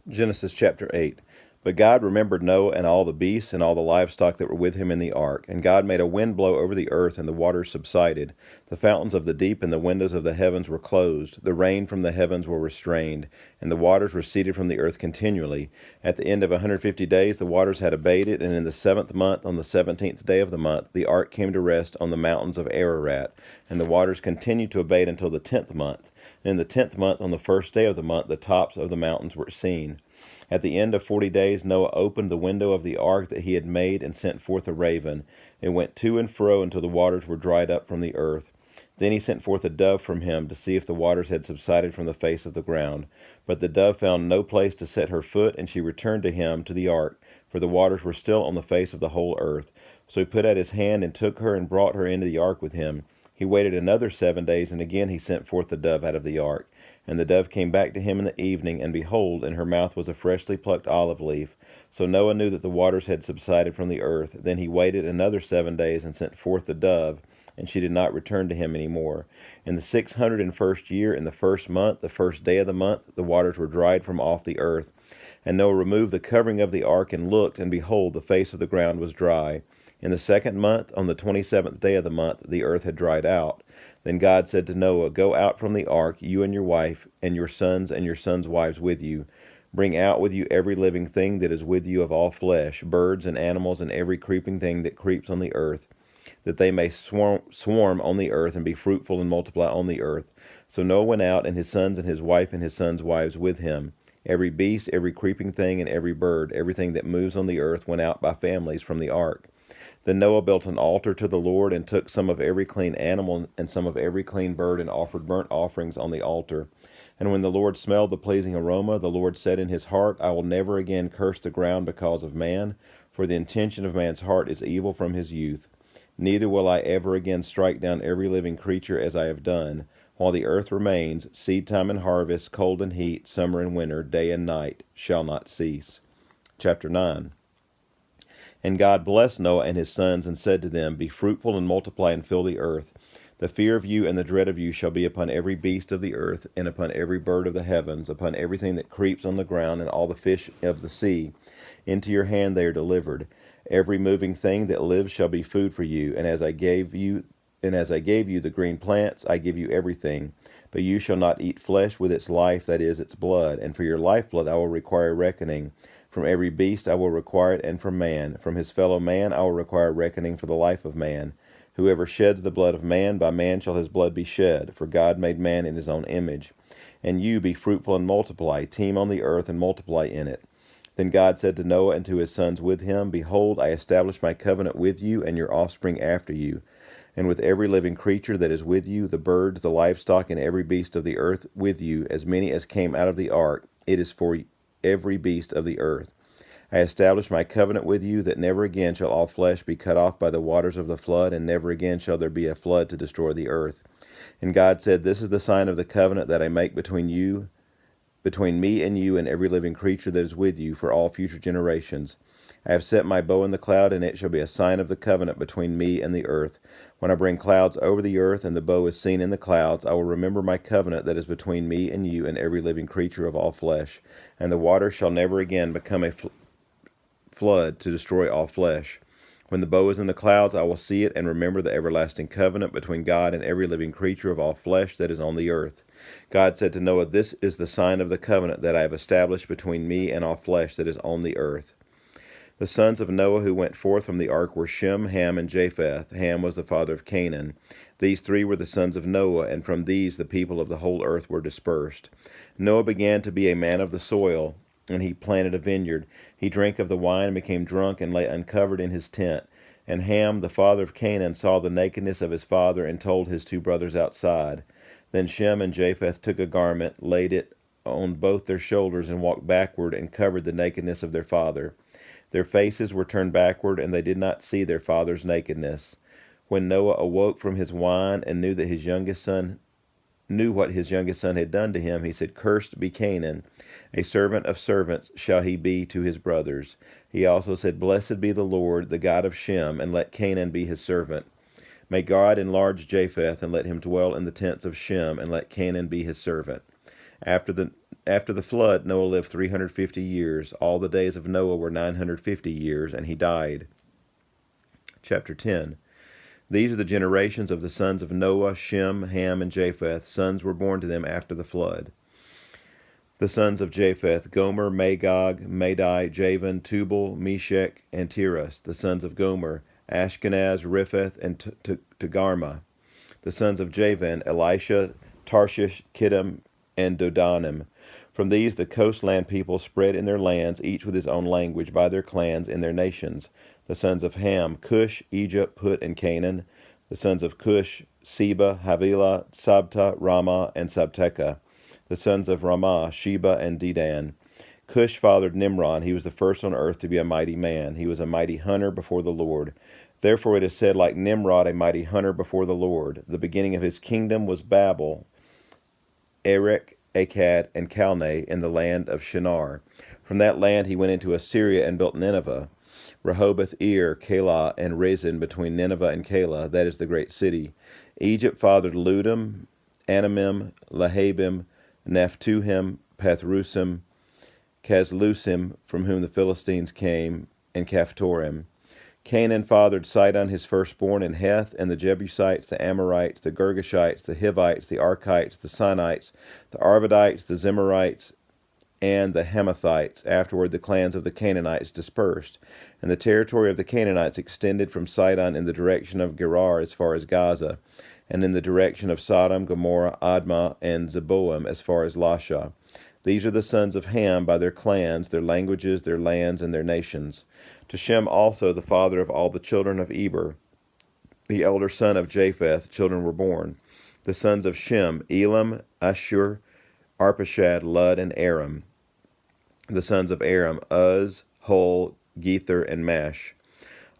Genesis chapter 8. But God remembered Noah and all the beasts and all the livestock that were with him in the ark. And God made a wind blow over the earth, and the waters subsided. The fountains of the deep and the windows of the heavens were closed. The rain from the heavens were restrained, and the waters receded from the earth continually. At the end of 150 days the waters had abated, and in the 7th month, on the 17th day of the month, the ark came to rest on the mountains of Ararat. And the waters continued to abate until the 10th month. And in the 10th month, on the 1st day of the month, the tops of the mountains were seen. At the end of 40 days Noah opened the window of the ark that he had made and sent forth a raven. It went to and fro until the waters were dried up from the earth. Then he sent forth a dove from him to see if the waters had subsided from the face of the ground. But the dove found no place to set her foot, and she returned to him to the ark, for the waters were still on the face of the whole earth. So he put out his hand and took her and brought her into the ark with him. He waited another 7 days, and again he sent forth the dove out of the ark. And the dove came back to him in the evening, and behold, in her mouth was a freshly plucked olive leaf. So Noah knew that the waters had subsided from the earth. Then he waited another 7 days, and sent forth the dove, and she did not return to him any more. In the 601st year, in the 1st month, the 1st day of the month, the waters were dried from off the earth. And Noah removed the covering of the ark, and looked, and behold, the face of the ground was dry. In the 2nd month, on the 27th day of the month, the earth had dried out. Then God said to Noah, Go out from the ark, you and your wife, and your sons' wives with you. Bring out with you every living thing that is with you of all flesh, birds and animals, and every creeping thing that creeps on the earth, that they may swarm on the earth, and be fruitful and multiply on the earth. So Noah went out, and his sons and his wife and his sons' wives with him. Every beast, every creeping thing, and every bird, everything that moves on the earth went out by families from the ark. Then Noah built an altar to the Lord, and took some of every clean animal and some of every clean bird, and offered burnt offerings on the altar. And when the Lord smelled the pleasing aroma, the Lord said in his heart, I will never again curse the ground because of man, for the intention of man's heart is evil from his youth. Neither will I ever again strike down every living creature as I have done. While the earth remains, seed time and harvest, cold and heat, summer and winter, day and night, shall not cease. Chapter 9. And God blessed Noah and his sons, and said to them, Be fruitful and multiply and fill the earth. The fear of you and the dread of you shall be upon every beast of the earth, and upon every bird of the heavens, upon everything that creeps on the ground, and all the fish of the sea. Into your hand they are delivered. Every moving thing that lives shall be food for you, and as I gave you the green plants, I give you everything. But you shall not eat flesh with its life, that is, its blood. And for your lifeblood I will require reckoning. From every beast I will require it, and from man. From his fellow man I will require reckoning for the life of man. Whoever sheds the blood of man, by man shall his blood be shed, for God made man in his own image. And you be fruitful and multiply, teem on the earth and multiply in it. Then God said to Noah and to his sons with him, Behold, I establish my covenant with you and your offspring after you, and with every living creature that is with you, the birds, the livestock, and every beast of the earth with you, as many as came out of the ark. It is for every beast of the earth. I establish my covenant with you, that never again shall all flesh be cut off by the waters of the flood, and never again shall there be a flood to destroy the earth. And God said, This is the sign of the covenant that I make between me and you and every living creature that is with you for all future generations. I have set my bow in the cloud, and it shall be a sign of the covenant between me and the earth. When I bring clouds over the earth, and the bow is seen in the clouds, I will remember my covenant that is between me and you and every living creature of all flesh. And the water shall never again become a flood to destroy all flesh. When the bow is in the clouds, I will see it and remember the everlasting covenant between God and every living creature of all flesh that is on the earth. God said to Noah, This is the sign of the covenant that I have established between me and all flesh that is on the earth. The sons of Noah who went forth from the ark were Shem, Ham, and Japheth. Ham was the father of Canaan. These three were the sons of Noah, and from these the people of the whole earth were dispersed. Noah began to be a man of the soil, and he planted a vineyard. He drank of the wine and became drunk, and lay uncovered in his tent. And Ham, the father of Canaan, saw the nakedness of his father, and told his two brothers outside. Then Shem and Japheth took a garment, laid it on both their shoulders, and walked backward, and covered the nakedness of their father. Their faces were turned backward, and they did not see their father's nakedness. When Noah awoke from his wine, and knew what his youngest son had done to him, he said, Cursed be Canaan, a servant of servants shall he be to his brothers. He also said, Blessed be the Lord, the God of Shem, and let Canaan be his servant. May God enlarge Japheth, and let him dwell in the tents of Shem, and let Canaan be his servant. After After the flood, Noah lived 350 years. All the days of Noah were 950 years, and he died. Chapter 10. These are the generations of the sons of Noah, Shem, Ham, and Japheth. Sons were born to them after the flood. The sons of Japheth: Gomer, Magog, Madai, Javan, Tubal, Meshech, and Tiras. The sons of Gomer: Ashkenaz, Riphath, and Togarmah. The sons of Javan: Elisha, Tarshish, Kittim, and Dodanim. From these the coastland people spread in their lands, each with his own language, by their clans in their nations. The sons of Ham: Cush, Egypt, Put, and Canaan. The sons of Cush: Seba, Havilah, Sabta, Ramah, and Sabteka. The sons of Ramah: Sheba and Dedan. Cush fathered Nimrod. He was the first on earth to be a mighty man. He was a mighty hunter before the Lord. Therefore it is said, like Nimrod, a mighty hunter before the Lord. The beginning of his kingdom was Babel, Erech, Akkad, and Calneh in the land of Shinar. From that land he went into Assyria and built Nineveh, Rehoboth, Ir, Calah, and Rezin between Nineveh and Calah, that is the great city. Egypt fathered Ludum, Anamim, Lahabim, Naphtuhim, Pathrusim, Caslusim, from whom the Philistines came, and Caphtorim. Canaan fathered Sidon his firstborn, and Heth, and the Jebusites, the Amorites, the Girgashites, the Hivites, the Archites, the Sinites, the Arvadites, the Zemarites, and the Hamathites. Afterward the clans of the Canaanites dispersed, and the territory of the Canaanites extended from Sidon in the direction of Gerar as far as Gaza, and in the direction of Sodom, Gomorrah, Admah, and Zeboim as far as Lasha. These are the sons of Ham by their clans, their languages, their lands, and their nations. To Shem also, the father of all the children of Eber, the elder son of Japheth, children were born. The sons of Shem: Elam, Ashur, Arpachshad, Lud, and Aram. The sons of Aram: Uz, Hul, Gether, and Mash.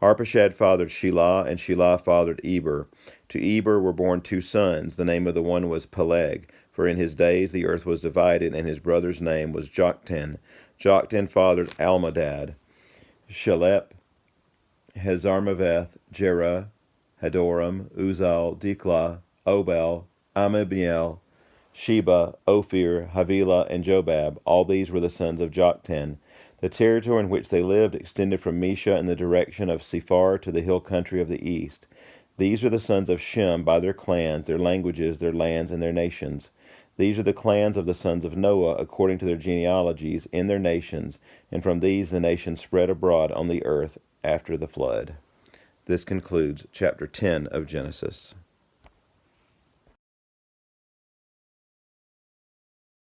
Arpachshad fathered Shelah, and Shelah fathered Eber. To Eber were born two sons. The name of the one was Peleg, for in his days the earth was divided, and his brother's name was Joktan. Joktan fathered Almodad, Shelep, Hazarmaveth, Jerah, Hadoram, Uzal, Diklah, Obal, Amibiel, Sheba, Ophir, Havilah, and Jobab. All these were the sons of Joktan. The territory in which they lived extended from Mesha in the direction of Sephar to the hill country of the east. These are the sons of Shem by their clans, their languages, their lands, and their nations. These are the clans of the sons of Noah according to their genealogies in their nations, and from these the nations spread abroad on the earth after the flood. This concludes chapter 10 of Genesis.